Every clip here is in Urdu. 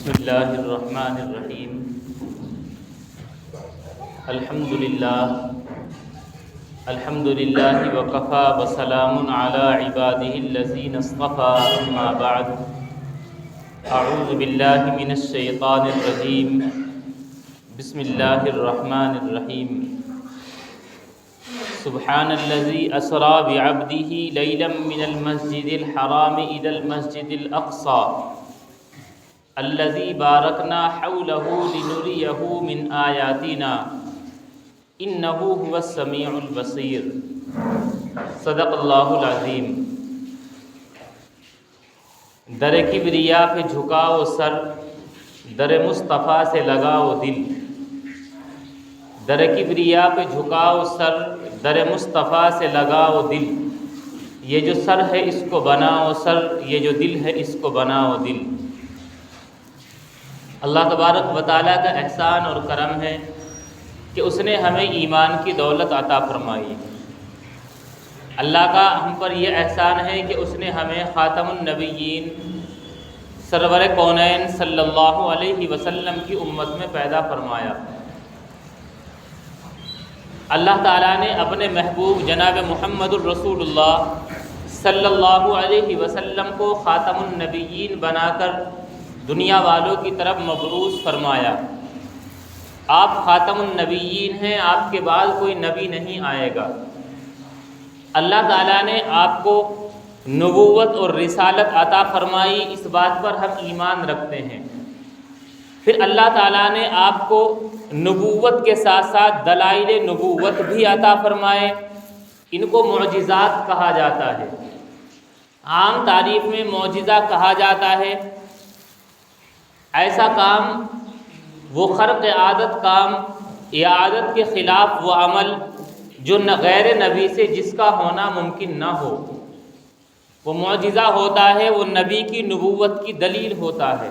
بسم اللہ الرحمن الرحیم الحمد للہ وکفی وسلام علی عبادہ الذین اصطفی اما بعد اعوذ باللہ من الشیطان الرجیم بسم اللہ الرحمن الرحیم سبحان الذی اسری بعبدہ لیلا من المسجد الحرام الی المسجد الاقصی الذی بارکنا حولہ لنریہ من آیاتنا انہ هو السمیع البصیر صدق اللہ العظیم۔ در کبریا پہ جھکاؤ سر، در مصطفیٰ سے لگاؤ دل۔ در کبریا پہ جھکاؤ سر، در مصطفیٰ سے لگاؤ دل۔ یہ جو سر ہے اس کو بناؤ سر، یہ جو دل ہے اس کو بناؤ دل۔ اللہ تبارک و تعالیٰ کا احسان اور کرم ہے کہ اس نے ہمیں ایمان کی دولت عطا فرمائی۔ اللہ کا ہم پر یہ احسان ہے کہ اس نے ہمیں خاتم النبیین سرور کونین صلی اللہ علیہ وسلم کی امت میں پیدا فرمایا۔ اللہ تعالیٰ نے اپنے محبوب جناب محمد الرسول اللہ صلی اللہ علیہ وسلم کو خاتم النبیین بنا کر دنیا والوں کی طرف مبعوث فرمایا۔ آپ خاتم النبیین ہیں، آپ کے بعد کوئی نبی نہیں آئے گا۔ اللہ تعالیٰ نے آپ کو نبوت اور رسالت عطا فرمائی، اس بات پر ہم ایمان رکھتے ہیں۔ پھر اللہ تعالیٰ نے آپ کو نبوت کے ساتھ ساتھ دلائل نبوت بھی عطا فرمائے، ان کو معجزات کہا جاتا ہے۔ عام تعریف میں معجزہ کہا جاتا ہے ایسا کام، وہ خرق عادت کام یا عادت کے خلاف وہ عمل جو غیر نبی سے جس کا ہونا ممکن نہ ہو، وہ معجزہ ہوتا ہے، وہ نبی کی نبوت کی دلیل ہوتا ہے۔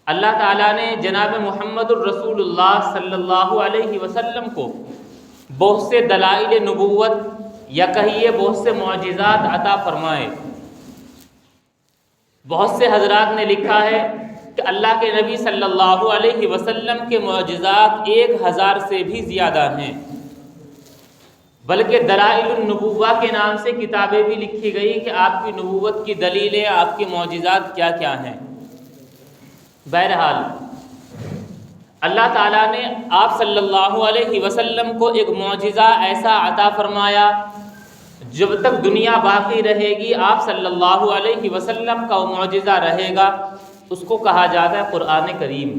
اللہ تعالیٰ نے جناب محمد الرسول اللہ صلی اللہ علیہ وسلم کو بہت سے دلائل نبوت یا کہیے بہت سے معجزات عطا فرمائے۔ بہت سے حضرات نے لکھا ہے کہ اللہ کے نبی صلی اللہ علیہ وسلم کے معجزات 1000 سے بھی زیادہ ہیں، بلکہ دلائل النبوہ کے نام سے کتابیں بھی لکھی گئی کہ آپ کی نبوت کی دلیلیں، آپ کے معجزات کیا کیا ہیں۔ بہرحال اللہ تعالیٰ نے آپ صلی اللہ علیہ وسلم کو ایک معجزہ ایسا عطا فرمایا، جب تک دنیا باقی رہے گی آپ صلی اللہ علیہ وسلم کا وہ معجزہ رہے گا، اس کو کہا جاتا ہے قرآن کریم۔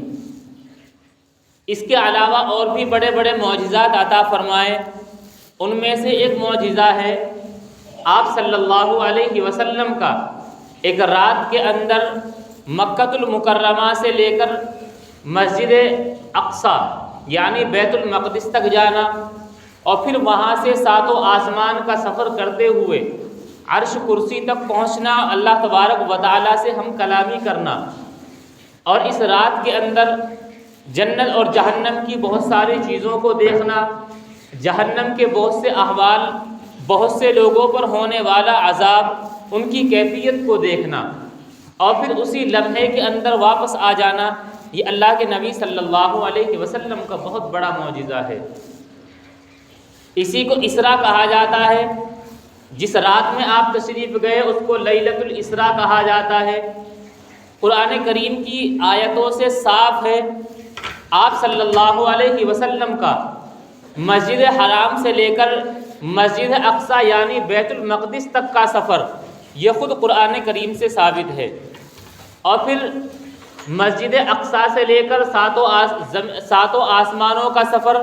اس کے علاوہ اور بھی بڑے بڑے معجزات عطا فرمائے، ان میں سے ایک معجزہ ہے آپ صلی اللہ علیہ وسلم کا ایک رات کے اندر مکہ المکرمہ سے لے کر مسجد اقصی یعنی بیت المقدس تک جانا، اور پھر وہاں سے 7 آسمان کا سفر کرتے ہوئے عرش کرسی تک پہنچنا، اللہ تبارک و تعالیٰ سے ہم کلامی کرنا، اور اس رات کے اندر جنت اور جہنم کی بہت ساری چیزوں کو دیکھنا، جہنم کے بہت سے احوال، بہت سے لوگوں پر ہونے والا عذاب، ان کی کیفیت کو دیکھنا، اور پھر اسی لمحے کے اندر واپس آ جانا، یہ اللہ کے نبی صلی اللہ علیہ وسلم کا بہت بڑا معجزہ ہے۔ اسی کو اسراء کہا جاتا ہے۔ جس رات میں آپ تشریف گئے اس کو لیلۃ الاسراء کہا جاتا ہے۔ قرآن کریم کی آیتوں سے صاف ہے آپ صلی اللہ علیہ وسلم کا مسجد حرام سے لے کر مسجد اقصی یعنی بیت المقدس تک کا سفر، یہ خود قرآن کریم سے ثابت ہے۔ اور پھر مسجد اقصی سے لے کر 7 آسمانوں کا سفر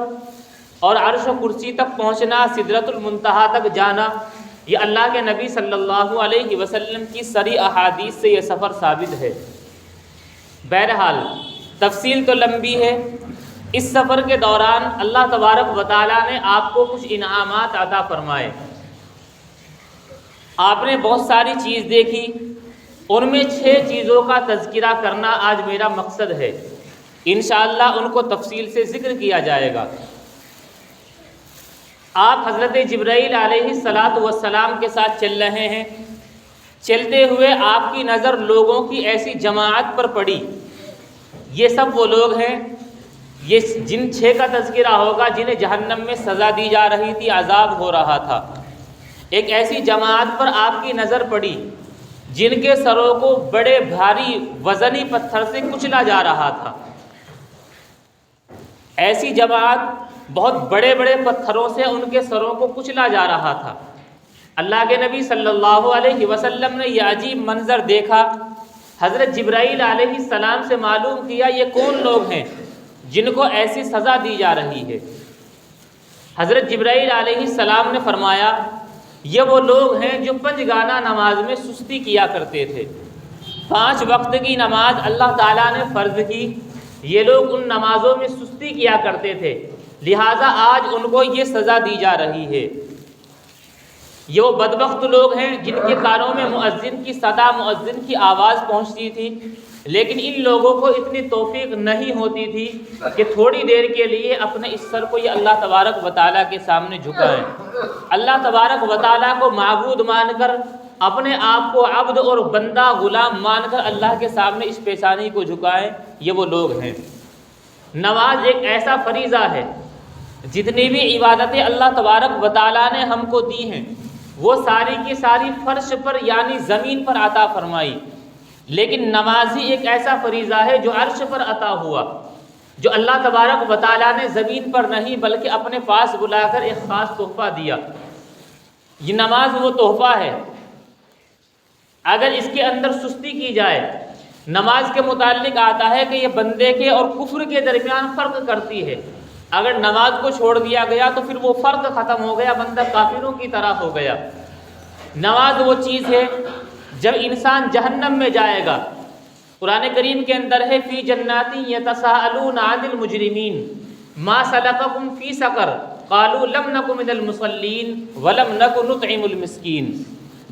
اور عرش و کرسی تک پہنچنا، سدرۃ المنتہا تک جانا، یہ اللہ کے نبی صلی اللہ علیہ وسلم کی صریح احادیث سے یہ سفر ثابت ہے۔ بہرحال تفصیل تو لمبی ہے۔ اس سفر کے دوران اللہ تبارک و تعالیٰ نے آپ کو کچھ انعامات عطا فرمائے۔ آپ نے بہت ساری چیز دیکھی، ان میں 6 چیزوں کا تذکرہ کرنا آج میرا مقصد ہے، انشاءاللہ ان کو تفصیل سے ذکر کیا جائے گا۔ آپ حضرت جبرائیل علیہ السلام کے ساتھ چل رہے ہیں، چلتے ہوئے آپ کی نظر لوگوں کی ایسی جماعت پر پڑی یہ سب وہ لوگ ہیں، یہ جن 6 کا تذکرہ ہوگا جنہیں جہنم میں سزا دی جا رہی تھی، عذاب ہو رہا تھا۔ ایک ایسی جماعت پر آپ کی نظر پڑی جن کے سروں کو بڑے بھاری وزنی پتھر سے کچلا جا رہا تھا۔ ایسی جماعت بہت بڑے بڑے پتھروں سے ان کے سروں کو کچلا جا رہا تھا۔ اللہ کے نبی صلی اللہ علیہ وسلم نے یہ عجیب منظر دیکھا، حضرت جبرائیل علیہ السلام سے معلوم کیا یہ کون لوگ ہیں جن کو ایسی سزا دی جا رہی ہے۔ حضرت جبرائیل علیہ السلام نے فرمایا یہ وہ لوگ ہیں جو 5 گانہ نماز میں سستی کیا کرتے تھے۔ 5 وقت کی نماز اللہ تعالیٰ نے فرض کی، یہ لوگ ان نمازوں میں سستی کیا کرتے تھے، لہٰذا آج ان کو یہ سزا دی جا رہی ہے۔ یہ وہ بدبخت لوگ ہیں جن کے کانوں میں مؤذن کی صدا، مؤذن کی آواز پہنچتی تھی، لیکن ان لوگوں کو اتنی توفیق نہیں ہوتی تھی کہ تھوڑی دیر کے لیے اپنے اس سر کو یہ اللہ تبارک و تعالیٰ کے سامنے جھکائیں، اللہ تبارک و تعالیٰ کو معبود مان کر، اپنے آپ کو عبد اور بندہ غلام مان کر اللہ کے سامنے اس پیشانی کو جھکائیں۔ یہ وہ لوگ ہیں۔ نماز ایک ایسا فریضہ ہے، جتنی بھی عبادتیں اللہ تبارک و تعالیٰ نے ہم کو دی ہیں وہ ساری کی ساری فرش پر یعنی زمین پر عطا فرمائی، لیکن نماز ہی ایک ایسا فریضہ ہے جو عرش پر عطا ہوا، جو اللہ تبارک و تعالیٰ نے زمین پر نہیں بلکہ اپنے پاس بلا کر ایک خاص تحفہ دیا۔ یہ نماز وہ تحفہ ہے، اگر اس کے اندر سستی کی جائے، نماز کے متعلق آتا ہے کہ یہ بندے کے اور کفر کے درمیان فرق کرتی ہے۔ اگر نماز کو چھوڑ دیا گیا تو پھر وہ فرق ختم ہو گیا، بندہ کافروں کی طرح ہو گیا۔ نماز وہ چیز ہے جب انسان جہنم میں جائے گا، قرآن کریم کے اندر ہے فی جنات یتساءلون عن المجرمین ما سلککم فی سقر قالوا لم نک من المصلین ولم نک نطعم المسکین۔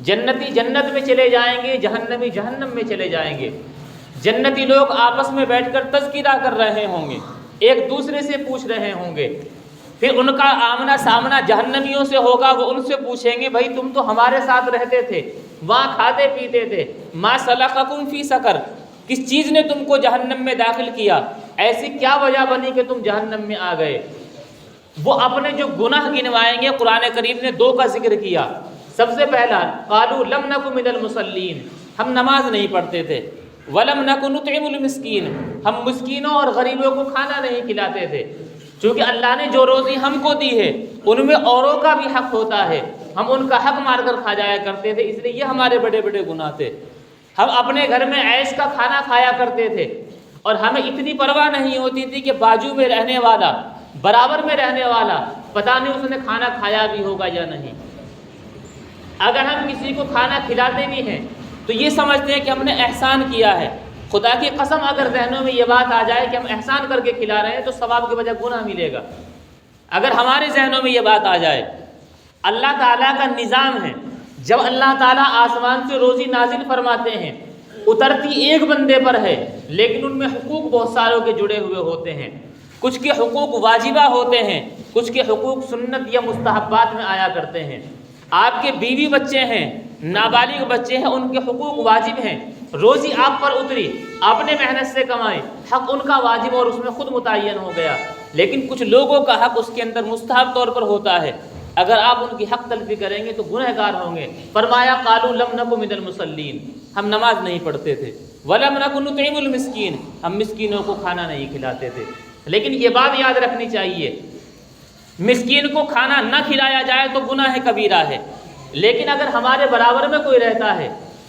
جنتی جنت میں چلے جائیں گے، جہنمی جہنم میں چلے جائیں گے۔ جنتی لوگ آپس میں بیٹھ کر تذکرہ کر رہے ہوں گے، ایک دوسرے سے پوچھ رہے ہوں گے، پھر ان کا آمنا سامنا جہنمیوں سے ہوگا، وہ ان سے پوچھیں گے بھائی تم تو ہمارے ساتھ رہتے تھے، وہاں کھاتے پیتے تھے، ما سلککم فی سقر، کس چیز نے تم کو جہنم میں داخل کیا، ایسی کیا وجہ بنی کہ تم جہنم میں آ گئے۔ وہ اپنے جو گناہ گنوائیں گے، قرآن کریم نے 2 کا ذکر کیا۔ سب سے پہلا قالوا لم نک من المصلین، ہم نماز نہیں پڑھتے تھے، ولم نک نطعم المسکین، ہم مسکینوں اور غریبوں کو کھانا نہیں کھلاتے تھے۔ چونکہ اللہ نے جو روزی ہم کو دی ہے ان میں اوروں کا بھی حق ہوتا ہے، ہم ان کا حق مار کر کھا جایا کرتے تھے، اس لیے یہ ہمارے بڑے بڑے گناہ تھے۔ ہم اپنے گھر میں عیش کا کھانا کھایا کرتے تھے اور ہمیں اتنی پرواہ نہیں ہوتی تھی کہ بازو میں رہنے والا، برابر میں رہنے والا پتہ نہیں اس نے کھانا کھایا بھی ہوگا یا نہیں۔ اگر ہم کسی کو کھانا کھلاتے بھی ہیں تو یہ سمجھتے ہیں کہ ہم نے احسان کیا ہے۔ خدا کی قسم اگر ذہنوں میں یہ بات آ جائے کہ ہم احسان کر کے کھلا رہے ہیں تو ثواب کے بجائے گناہ ملے گا۔ اگر ہمارے ذہنوں میں یہ بات آ جائے، اللہ تعالیٰ کا نظام ہے، جب اللہ تعالیٰ آسمان سے روزی نازل فرماتے ہیں، اترتی ایک بندے پر ہے لیکن ان میں حقوق بہت ساروں کے جڑے ہوئے ہوتے ہیں، کچھ کے حقوق واجبہ ہوتے ہیں، کچھ کے حقوق سنت یا مستحبات میں آیا کرتے ہیں۔ آپ کے بیوی بچے ہیں، نابالغ بچے ہیں، ان کے حقوق واجب ہیں، روزی آپ پر اتری، آپ نے محنت سے کمائی، حق ان کا واجب اور اس میں خود متعین ہو گیا، لیکن کچھ لوگوں کا حق اس کے اندر مستحب طور پر ہوتا ہے، اگر آپ ان کی حق تلفی کریں گے تو گنہگار ہوں گے۔ فرمایا قالوا لم نک من المصلین، ہم نماز نہیں پڑھتے تھے، ولم نک نطعم المسکین، ہم مسکینوں کو کھانا نہیں کھلاتے تھے۔ لیکن یہ بات یاد رکھنی چاہیے، مسکین کو کھانا نہ کھلایا جائے تو گناہ کبیرہ ہے، لیکن اگر ہمارے برابر میں کوئی رہتا ہے،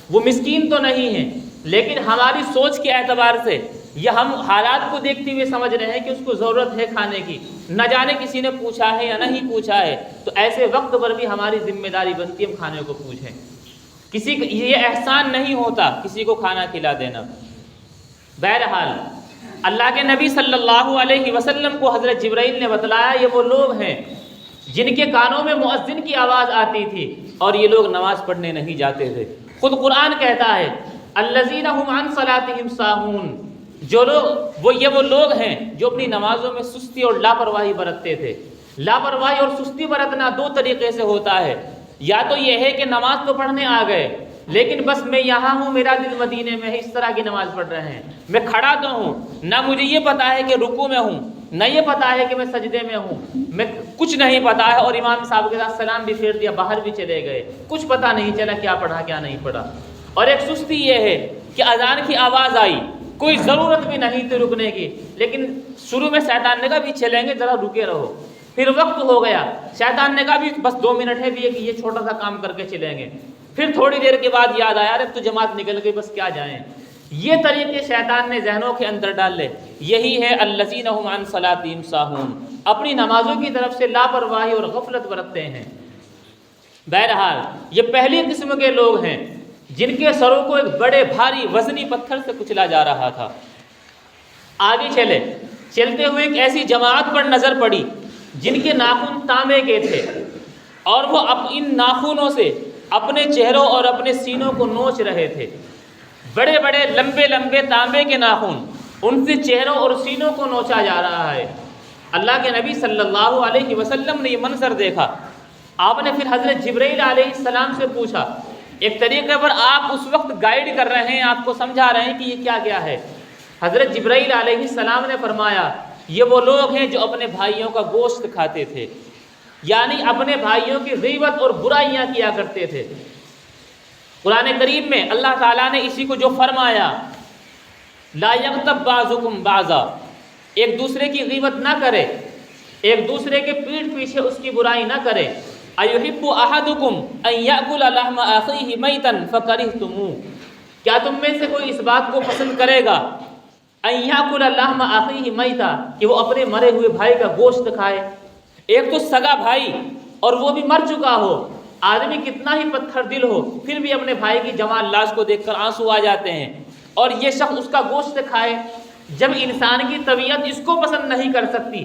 وہ مسکین تو نہیں ہے لیکن ہماری سوچ کے اعتبار سے یا ہم حالات کو دیکھتے ہوئے سمجھ رہے ہیں کہ اس کو ضرورت ہے کھانے کی، نہ جانے کسی نے پوچھا ہے یا نہیں پوچھا ہے، تو ایسے وقت پر بھی ہماری ذمہ داری بنتی ہے ہم کھانے کو پوچھیں۔ کسی کو یہ احسان نہیں ہوتا کسی کو کھانا کھلا دینا۔ بہرحال اللہ کے نبی صلی اللہ علیہ وسلم کو حضرت جبرائیل نے بتلایا یہ وہ لوگ ہیں جن کے کانوں میں مؤذن کی آواز آتی تھی اور یہ لوگ نماز پڑھنے نہیں جاتے تھے۔ خود قرآن کہتا ہے الذین ھم عن صلاتہم ساہون، جو لوگ یہ وہ لوگ ہیں جو اپنی نمازوں میں سستی اور لاپرواہی برتتے تھے۔ لاپرواہی اور سستی برتنا 2 طریقے سے ہوتا ہے، یا تو یہ ہے کہ نماز تو پڑھنے آ گئے لیکن بس میں یہاں ہوں، میرا دل مدینے میں ہے، اس طرح کی نماز پڑھ رہے ہیں۔ میں کھڑا تو ہوں، نہ مجھے یہ پتا ہے کہ رکوع میں ہوں، نہ یہ پتا ہے کہ میں سجدے میں ہوں، میں کچھ نہیں پتا ہے، اور امام صاحب کے ساتھ سلام بھی پھیر دیا، باہر بھی چلے گئے، کچھ پتا نہیں چلا کیا پڑھا کیا نہیں پڑھا۔ اور ایک سستی یہ ہے کہ اذان کی آواز آئی، کوئی ضرورت بھی نہیں تھی رکنے کی، لیکن شروع میں شیطان نے کہا بھی چلیں گے، ذرا رکے رہو۔ پھر وقت ہو گیا، شیطان نے کہا بھی بس 2 منٹ ہے بھی، یہ چھوٹا سا کام کر کے چلیں گے۔ پھر تھوڑی دیر کے بعد یاد آیا، ارے تو جماعت نکل گئی، بس کیا جائیں۔ یہ طریقے شیطان نے ذہنوں کے اندر ڈال لے۔ یہی ہے الذین هم عن صلاتهم ساہون، اپنی نمازوں کی طرف سے لاپرواہی اور غفلت برتتے ہیں۔ بہرحال یہ پہلی قسم کے لوگ ہیں جن کے سروں کو ایک بڑے بھاری وزنی پتھر سے کچلا جا رہا تھا۔ آگے چلتے ہوئے ایک ایسی جماعت پر نظر پڑی جن کے ناخن تانبے کے تھے، اور وہ ان ناخنوں سے اپنے چہروں اور اپنے سینوں کو نوچ رہے تھے۔ بڑے بڑے لمبے لمبے تانبے کے ناخن، ان سے چہروں اور سینوں کو نوچا جا رہا ہے۔ اللہ کے نبی صلی اللہ علیہ وسلم نے یہ منظر دیکھا۔ آپ نے پھر حضرت جبرائیل علیہ السلام سے پوچھا، ایک طریقے پر آپ اس وقت گائیڈ کر رہے ہیں، آپ کو سمجھا رہے ہیں کہ یہ کیا ہے۔ حضرت جبرائیل علیہ السلام نے فرمایا، یہ وہ لوگ ہیں جو اپنے بھائیوں کا گوشت کھاتے تھے، یعنی اپنے بھائیوں کی غیبت اور برائیاں کیا کرتے تھے۔ قرآن کریم میں اللہ تعالیٰ نے اسی کو جو فرمایا، لا یغتب بعضکم بعضا، ایک دوسرے کی غیبت نہ کرے، ایک دوسرے کے پیٹھ پیچھے اس کی برائی نہ کرے۔ ایحب احدکم ان یاکل لحم اخیہ میتا فکرہتموہ، کیا تم میں سے کوئی اس بات کو پسند کرے گا، ان یاکل لحم اخیہ میتا، کہ وہ اپنے مرے ہوئے بھائی کا گوشت کھائے۔ ایک تو سگا بھائی اور وہ بھی مر چکا ہو، آدمی کتنا ہی پتھر دل ہو پھر بھی اپنے بھائی کی جوان لاش کو دیکھ کر آنسو آ جاتے ہیں، اور یہ شخص اس کا گوشت کھائے۔ جب انسان کی طبیعت اس کو پسند نہیں کر سکتی،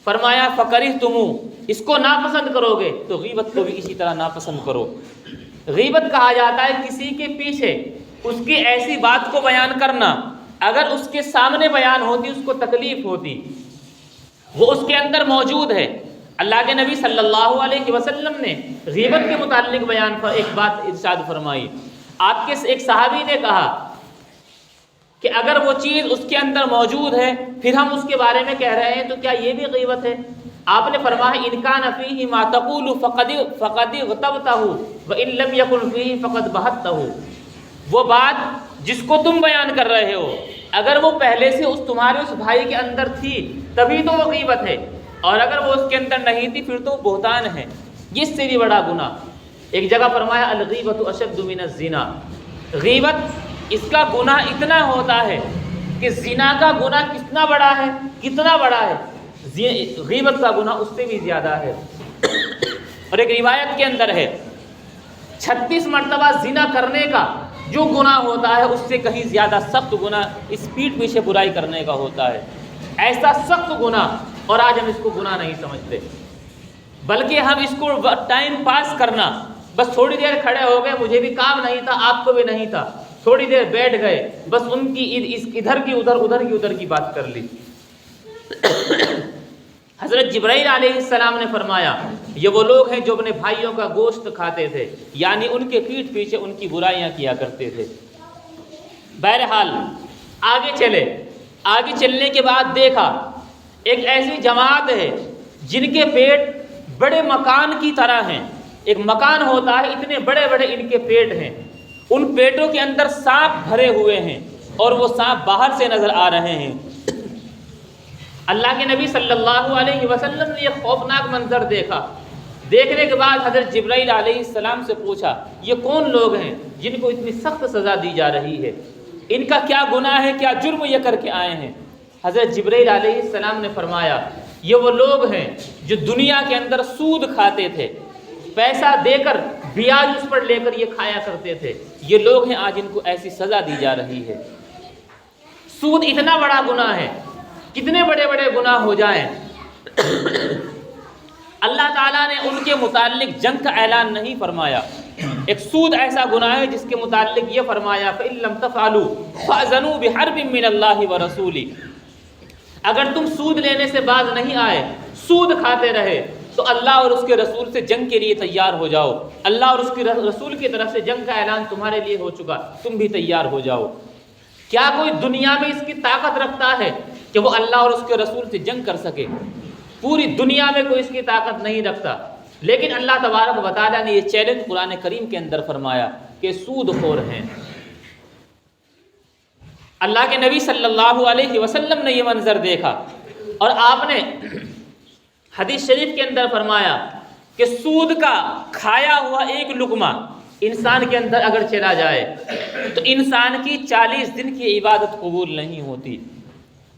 فرمایا فکرہتموہ، اس کو ناپسند کرو گے تو غیبت کو بھی اسی طرح ناپسند کرو۔ غیبت کہا جاتا ہے کسی کے پیچھے اس کی ایسی بات کو بیان کرنا، اگر اس کے سامنے بیان ہوتی اس کو تکلیف ہوتی، وہ اس کے اندر موجود ہے۔ اللہ کے نبی صلی اللہ علیہ وسلم نے غیبت کے متعلق بیان پر ایک بات ارشاد فرمائی۔ آپ کے ایک صحابی نے کہا کہ اگر وہ چیز اس کے اندر موجود ہے پھر ہم اس کے بارے میں کہہ رہے ہیں تو کیا یہ بھی غیبت ہے؟ آپ نے فرمایا ان کان فیہ ما تقول فقد اغتبتہ وان لم یکن فیہ فقد بہتہ، وہ بات جس کو تم بیان کر رہے ہو اگر وہ پہلے سے تمہارے اس بھائی کے اندر تھی تبھی تو وہ غیبت ہے، اور اگر وہ اس کے اندر نہیں تھی پھر تو بہتان ہے، یہ اس سے بھی بڑا گناہ۔ ایک جگہ فرمایا الغیبۃ اشد من الزنا، غیبت اس کا گناہ اتنا ہوتا ہے کہ زنا کا گناہ کتنا بڑا ہے، غیبت کا گناہ اس سے بھی زیادہ ہے۔ اور ایک روایت کے اندر ہے 36 مرتبہ زنا کرنے کا جو گناہ ہوتا ہے اس سے کہیں زیادہ سخت گناہ اس پیٹھ پیچھے برائی کرنے کا ہوتا ہے۔ ایسا سخت گناہ، اور آج ہم اس کو گناہ نہیں سمجھتے، بلکہ ہم اس کو ٹائم پاس کرنا، بس تھوڑی دیر کھڑے ہو گئے، مجھے بھی کام نہیں تھا آپ کو بھی نہیں تھا، تھوڑی دیر بیٹھ گئے، بس ان کی ادھر کی ادھر کی بات کر لی۔ حضرت جبرائیل علیہ السلام نے فرمایا یہ وہ لوگ ہیں جو اپنے بھائیوں کا گوشت کھاتے تھے، یعنی ان کے پیٹھ پیچھے ان کی برائیاں کیا کرتے تھے۔ بہرحال آگے چلنے کے بعد دیکھا ایک ایسی جماعت ہے جن کے پیٹ بڑے مکان کی طرح ہیں، ایک مکان ہوتا ہے اتنے بڑے بڑے ان کے پیٹ ہیں، ان پیٹوں کے اندر سانپ بھرے ہوئے ہیں اور وہ سانپ باہر سے نظر آ رہے ہیں۔ اللہ کے نبی صلی اللہ علیہ وسلم نے یہ خوفناک منظر دیکھا، دیکھنے کے بعد حضرت جبرائیل علیہ السلام سے پوچھا یہ کون لوگ ہیں جن کو اتنی سخت سزا دی جا رہی ہے، ان کا کیا گناہ ہے، کیا جرم یہ کر کے آئے ہیں؟ حضرت جبرائیل علیہ السلام نے فرمایا یہ وہ لوگ ہیں جو دنیا کے اندر سود کھاتے تھے، پیسہ دے کر بیاج اس پر لے کر یہ کھایا کرتے تھے، یہ لوگ ہیں آج ان کو ایسی سزا دی جا رہی ہے۔ سود اتنا بڑا گناہ ہے، کتنے بڑے بڑے گناہ ہو جائیں اللہ تعالیٰ نے ان کے متعلق جنگ کا اعلان نہیں فرمایا۔ ایک سود ایسا گناہ ہے جس کے متعلق یہ فرمایا فَإِن لَّمْ تَفْعَلُوا فَأْذَنُوا بِحَرْبٍ مِّنَ اللَّهِ وَرَسُولِهِ، اگر تم سود لینے سے باز نہیں آئے، سود کھاتے رہے، تو اللہ اور اس کے رسول سے جنگ کے لیے تیار ہو جاؤ، اللہ اور اس کے رسول کی طرف سے جنگ کا اعلان تمہارے لیے ہو چکا، تم بھی تیار ہو جاؤ۔ کیا کوئی دنیا میں اس کی طاقت رکھتا ہے کہ وہ اللہ اور اس کے رسول سے جنگ کر سکے؟ پوری دنیا میں کوئی اس کی طاقت نہیں رکھتا، لیکن اللہ تبارک و تعالیٰ نے یہ چیلنج قرآن کریم کے اندر فرمایا کہ سود خور ہیں۔ اللہ کے نبی صلی اللہ علیہ وسلم نے یہ منظر دیکھا اور آپ نے حدیث شریف کے اندر فرمایا کہ سود کا کھایا ہوا ایک لقمہ انسان کے اندر اگر چلا جائے تو انسان کی 40 دن کی عبادت قبول نہیں ہوتی۔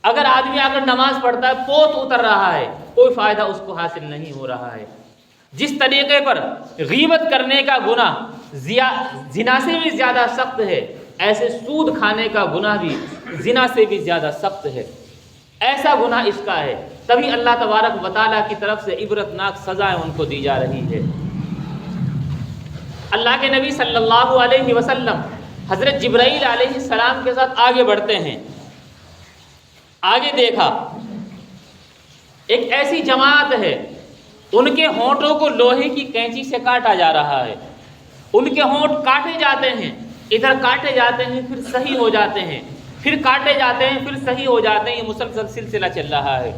اگر آدمی اگر نماز پڑھتا ہے پوت اتر رہا ہے، کوئی فائدہ اس کو حاصل نہیں ہو رہا ہے۔ جس طریقے پر غیبت کرنے کا گناہ زنا سے بھی زیادہ سخت ہے، ایسے سود کھانے کا گناہ بھی زنا سے بھی زیادہ سخت ہے۔ ایسا گناہ اس کا ہے، تبھی اللہ تبارک و تعالیٰ کی طرف سے عبرتناک سزائیں ان کو دی جا رہی ہے۔ اللہ کے نبی صلی اللہ علیہ وسلم حضرت جبرائیل علیہ السلام کے ساتھ آگے بڑھتے ہیں۔ آگے دیکھا ایک ایسی جماعت ہے، ان کے ہونٹوں کو لوہے کی کینچی سے کاٹا جا رہا ہے۔ ان کے ہونٹ کاٹے جاتے ہیں، ادھر کاٹے جاتے ہیں پھر صحیح ہو جاتے ہیں، پھر کاٹے جاتے ہیں پھر صحیح ہو جاتے ہیں، یہ مسلسل سلسلہ چل رہا ہے۔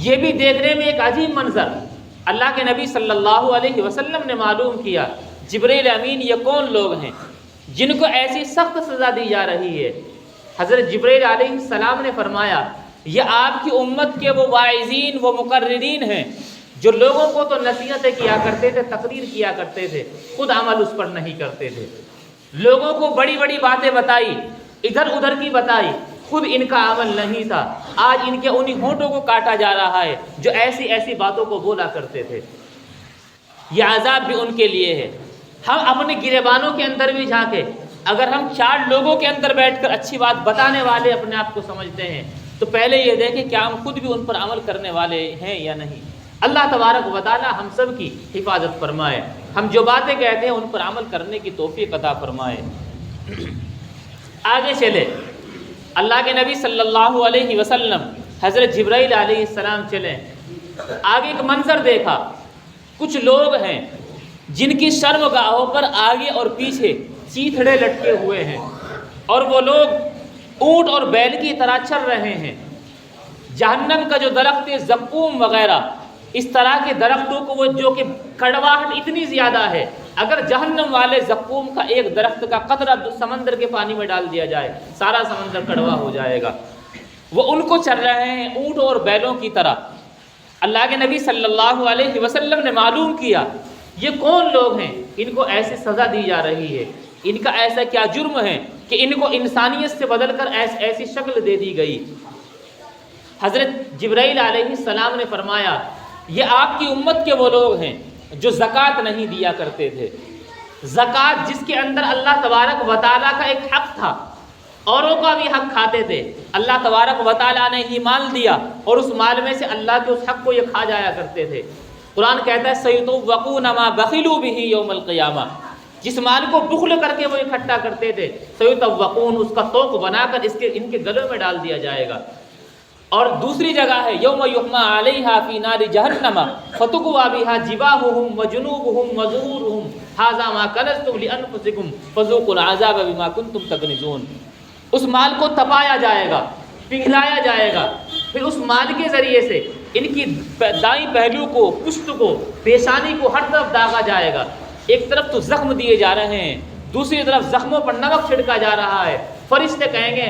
یہ بھی دیکھنے میں ایک عجیب منظر، اللہ کے نبی صلی اللہ علیہ وسلم نے معلوم کیا جبرائیل امین یہ کون لوگ ہیں جن کو ایسی سخت سزا دی جا رہی ہے؟ حضرت جبرائیل علیہ السلام نے فرمایا یہ آپ کی امت کے وہ واعظین، وہ مقررین ہیں جو لوگوں کو تو نصیحتیں کیا کرتے تھے، تقریر کیا کرتے تھے، خود عمل اس پر نہیں کرتے تھے۔ لوگوں کو بڑی بڑی باتیں بتائی، ادھر ادھر کی بتائی، خود ان کا عمل نہیں تھا۔ آج ان کے انہی ہونٹوں کو کاٹا جا رہا ہے جو ایسی ایسی باتوں کو بولا کرتے تھے۔ یہ عذاب بھی ان کے لیے ہے۔ ہم اپنے گریبانوں کے اندر بھی جھانکے، اگر ہم 4 لوگوں کے اندر بیٹھ کر اچھی بات بتانے والے اپنے آپ کو سمجھتے ہیں تو پہلے یہ دیکھیں کیا ہم خود بھی ان پر عمل کرنے والے ہیں یا نہیں۔ اللہ تبارک و تعالی ہم سب کی حفاظت فرمائے، ہم جو باتیں کہتے ہیں ان پر عمل کرنے کی توفیق عطا فرمائے۔ آگے چلے، اللہ کے نبی صلی اللہ علیہ وسلم حضرت جبرائیل علیہ السلام چلے، آگے ایک منظر دیکھا، کچھ لوگ ہیں جن کی شرمگاہوں پر آگے اور پیچھے چیتھڑے لٹکے ہوئے ہیں، اور وہ لوگ اونٹ اور بیل کی طرح چل رہے ہیں۔ جہنم کا جو درخت ہے زقوم وغیرہ، اس طرح کے درختوں کو وہ جو کہ کڑواہٹ اتنی زیادہ ہے، اگر جہنم والے زقوم کا ایک درخت کا قطرہ سمندر کے پانی میں ڈال دیا جائے سارا سمندر کڑوا ہو جائے گا۔ وہ ان کو چل رہے ہیں اونٹ اور بیلوں کی طرح۔ اللہ کے نبی صلی اللہ علیہ وسلم نے معلوم کیا یہ کون لوگ ہیں، ان کو ایسی سزا دی جا رہی ہے، ان کا ایسا کیا جرم ہے کہ ان کو انسانیت سے بدل کر ایسی شکل دے دی گئی۔ حضرت جبرائیل علیہ السلام نے فرمایا یہ آپ کی امت کے وہ لوگ ہیں جو زکوٰۃ نہیں دیا کرتے تھے۔ زکوٰۃ جس کے اندر اللہ تبارک و تعالیٰ کا ایک حق تھا، اوروں کا بھی حق کھاتے تھے، اللہ تبارک و تعالیٰ نے ہی مال دیا اور اس مال میں سے اللہ کے اس حق کو یہ کھا جایا کرتے تھے۔ قرآن کہتا ہے سَيُطَوَّقُونَ مَا بَخِلُوا بِهِ يَوْمَ الْقِيَامَةِ، جس مال کو بخل کر کے وہ اکٹھا کرتے تھے سَيُطَوَّقُونَ، اس کا طوق بنا کر ان کے گلوں میں ڈال دیا جائے گا۔ اور دوسری جگہ ہے یوم یحمى علیہا فی نار جہنم فتکوی بہا جباہہم وجنوبہم وظہورہم ھذا ما کنزتم لانفسکم فذوقوا العذاب بما کنتم تکنزون۔ اس مال کو تپایا جائے گا، پگھلایا جائے گا، پھر اس مال کے ذریعے سے ان کی دائیں پہلو کو، پشت کو، پیشانی کو ہر طرف داغا جائے گا۔ ایک طرف تو زخم دیے جا رہے ہیں، دوسری طرف زخموں پر نمک چھڑکا جا رہا ہے۔ فرشتے کہیں گے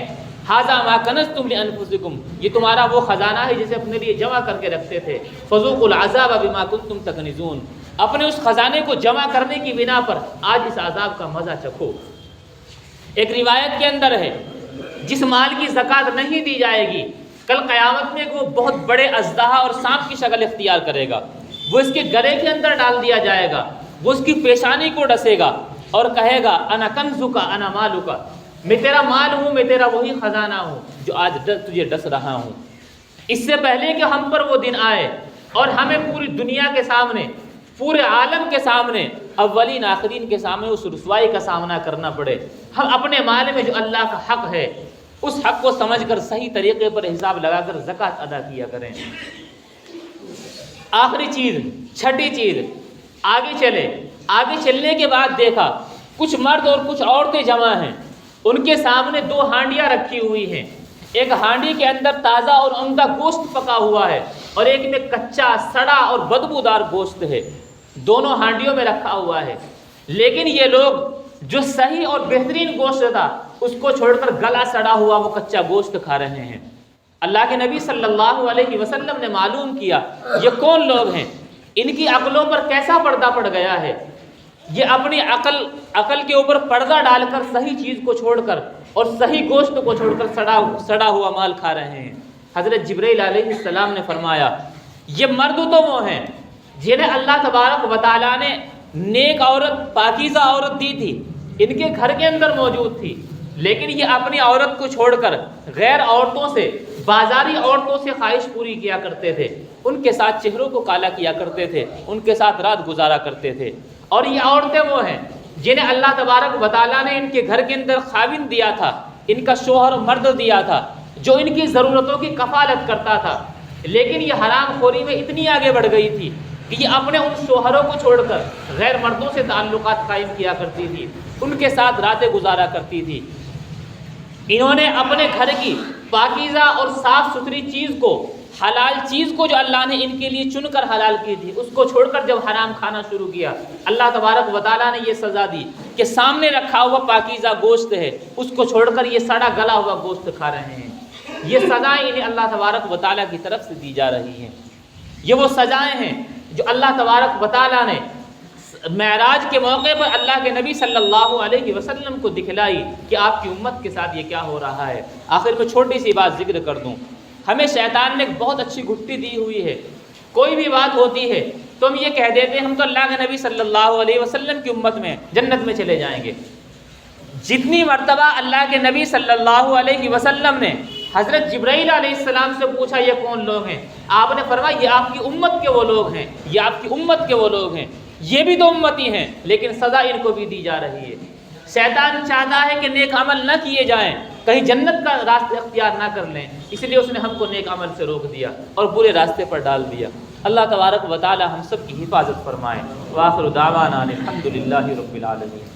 ھذا ما کنزتم لانفسکم، یہ تمہارا وہ خزانہ ہے جسے اپنے لیے جمع کر کے رکھتے تھے۔ فذوقوا العذاب بما کنتم تکنزون، اپنے اس خزانے کو جمع کرنے کی بنا پر آج اس عذاب کا مزہ چکھو۔ ایک روایت کے اندر ہے جس مال کی زکوٰۃ نہیں دی جائے گی کل قیامت میں وہ بہت بڑے اژدہا اور سانپ کی شکل اختیار کرے گا، وہ اس کے گلے کے اندر ڈال دیا جائے گا، وہ اس کی پیشانی کو ڈسے گا اور کہے گا انا کنزک انا مالک، میں تیرا مال ہوں، میں تیرا وہی خزانہ ہوں جو آج تجھے ڈس رہا ہوں۔ اس سے پہلے کہ ہم پر وہ دن آئے اور ہمیں پوری دنیا کے سامنے، پورے عالم کے سامنے، اولین آخرین کے سامنے اس رسوائی کا سامنا کرنا پڑے، ہم اپنے مال میں جو اللہ کا حق ہے اس حق کو سمجھ کر صحیح طریقے پر حساب لگا کر زکوٰۃ ادا کیا کریں۔ آخری چیز، چھٹی چیز، آگے چلے، آگے چلنے کے بعد دیکھا کچھ مرد اور کچھ عورتیں جمع ہیں، ان کے سامنے 2 ہانڈیاں رکھی ہوئی ہیں، ایک ہانڈی کے اندر تازہ اور عمدہ گوشت پکا ہوا ہے اور ایک میں کچا سڑا اور بدبودار گوشت ہے، دونوں ہانڈیوں میں رکھا ہوا ہے، لیکن یہ لوگ جو صحیح اور بہترین گوشت تھا اس کو چھوڑ کر گلا سڑا ہوا وہ کچا گوشت کھا رہے ہیں۔ اللہ کے نبی صلی اللہ علیہ وسلم نے معلوم کیا یہ کون لوگ ہیں، ان کی عقلوں پر کیسا پردہ پڑ گیا ہے، یہ اپنی عقل کے اوپر پردہ ڈال کر صحیح چیز کو چھوڑ کر اور صحیح گوشت کو چھوڑ کر سڑا ہوا مال کھا رہے ہیں۔ حضرت جبرائیل علیہ السلام نے فرمایا یہ مرد تو وہ ہیں جنہیں اللہ تبارک و تعالیٰ نے نیک عورت، پاکیزہ عورت دی تھی، ان کے گھر کے اندر موجود تھی، لیکن یہ اپنی عورت کو چھوڑ کر غیر عورتوں سے، بازاری عورتوں سے خواہش پوری کیا کرتے تھے، ان کے ساتھ چہروں کو کالا کیا کرتے تھے، ان کے ساتھ رات گزارا کرتے تھے۔ اور یہ عورتیں وہ ہیں جنہیں اللہ تبارک و تعالیٰ نے ان کے گھر کے اندر خاوند دیا تھا، ان کا شوہر مرد دیا تھا جو ان کی ضرورتوں کی کفالت کرتا تھا، لیکن یہ حرام خوری میں اتنی آگے بڑھ گئی تھی کہ یہ اپنے ان شوہروں کو چھوڑ کر غیر مردوں سے تعلقات قائم کیا کرتی تھی، ان کے ساتھ راتیں گزارا کرتی تھی۔ انہوں نے اپنے گھر کی پاکیزہ اور صاف ستھری چیز کو، حلال چیز کو جو اللہ نے ان کے لیے چن کر حلال کی تھی، اس کو چھوڑ کر جب حرام کھانا شروع کیا، اللہ تبارک و تعالیٰ نے یہ سزا دی کہ سامنے رکھا ہوا پاکیزہ گوشت ہے اس کو چھوڑ کر یہ سڑا گلا ہوا گوشت کھا رہے ہیں۔ یہ سزائیں انہیں اللہ تبارک و تعالیٰ کی طرف سے دی جا رہی ہیں۔ یہ وہ سزائیں ہیں جو اللہ تبارک و تعالیٰ نے معراج کے موقع پر اللہ کے نبی صلی اللہ علیہ وسلم کو دکھلائی کہ آپ کی امت کے ساتھ یہ کیا ہو رہا ہے۔ آخر میں چھوٹی سی بات ذکر کر دوں، ہمیں شیطان نے ایک بہت اچھی گھٹی دی ہوئی ہے، کوئی بھی بات ہوتی ہے تو ہم یہ کہہ دیتے ہیں ہم تو اللہ کے نبی صلی اللہ علیہ وسلم کی امت میں جنت میں چلے جائیں گے۔ جتنی مرتبہ اللہ کے نبی صلی اللہ علیہ وسلم نے حضرت جبرائیل علیہ السلام سے پوچھا یہ کون لوگ ہیں، آپ نے فرمایا یہ آپ کی امت کے وہ لوگ ہیں، یہ آپ کی امت کے وہ لوگ ہیں، یہ بھی تو امتی ہیں لیکن سزا ان کو بھی دی جا رہی ہے۔ شیطان چاہتا ہے کہ نیک عمل نہ کیے جائیں، کہیں جنت کا راستہ اختیار نہ کر لیں، اس لیے اس نے ہم کو نیک عمل سے روک دیا اور برے راستے پر ڈال دیا۔ اللہ تبارک و تعالی ہم سب کی حفاظت فرمائے۔ وآخر دعوانا الحمد للہ رب العالمین۔